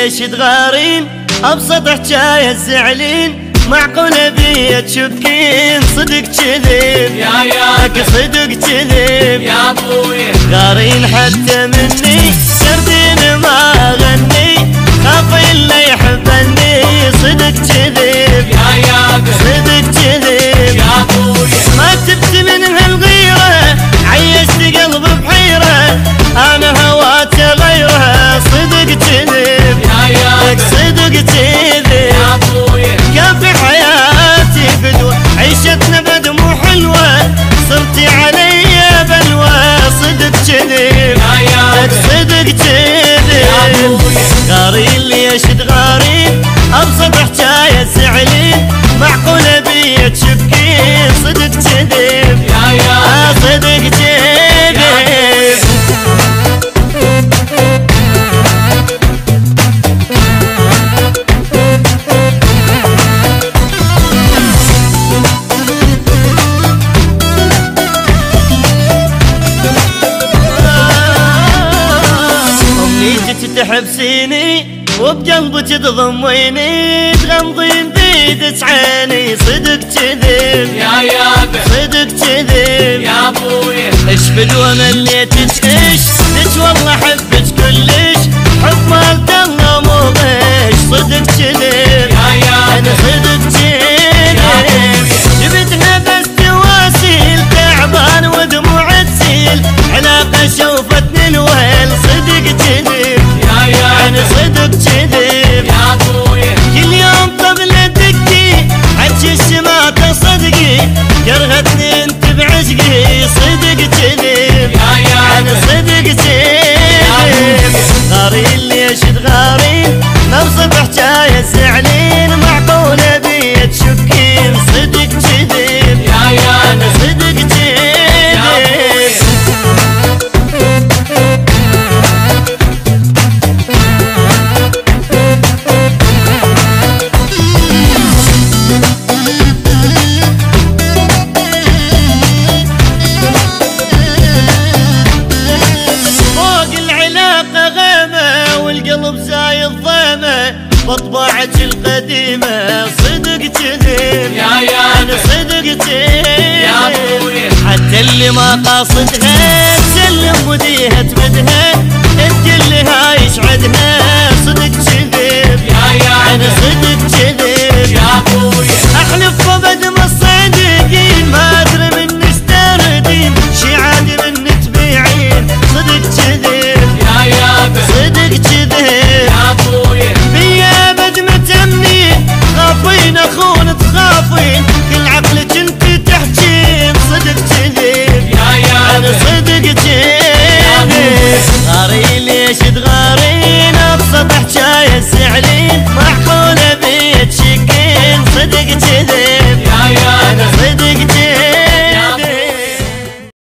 ليش تغارين ابسط حجايه الزعلين معقولة بيا تشكين صدق كذب لك صدق كذب يا ابوي غارين حتى مني سردين ما غني خاف الا يحبني صدق كذب صدق كذب يا ابوي ما تبت من هالغيرة عيشت قلبي بحيرة انا هواته غيرها صدق كذب لك صدق كذب يا ابوي كافي حياتي فدوة عيشتنا بدموع حلوة صرتي علي بلوى صدق كذب لك صدق كذب غارين ليش تغارين ابسط حجايه زعلين معقولة بيا تشكين صدق كذب صدق كذب تحبسيني وبقلبك تضميني تغمضين بيدك عيني صدق كذب صدق كذب يا ابوي ايش فدوة مليتك ايش لك والله احبك كلش حب مالت الله مو غش صدق كذب انا صدق كذب جبتها بس تواسيل تعبان ودموع تسيل علاقة شوفتني الويل صدق كذب انا صدق كذب يا ابوي كل يوم قبل دقي عجز ما تصدقي كرهتني انت بعشقي صدق كذب انا صدق كذب غارين ليش تغارين نبسط حجايه زعلين معقولة بيا تشكين صدق كذب انا صدق كذب بطباعك القديمة صدق كذب أنا صدق كذب حتى اللي ما قاصدها تسلم وديها تمدها تقلها يسعدها صدق كذب أنا صدق كذب أحلف أبد ما الصادقين ما أدري من استردين شي عادي من تبيعين صدق كذب صدق كذب خافين اخون تخافين كل عقلك انت تحجين صدق كذب انا صدق كذب غارين ليش تغارين ابسط حجايه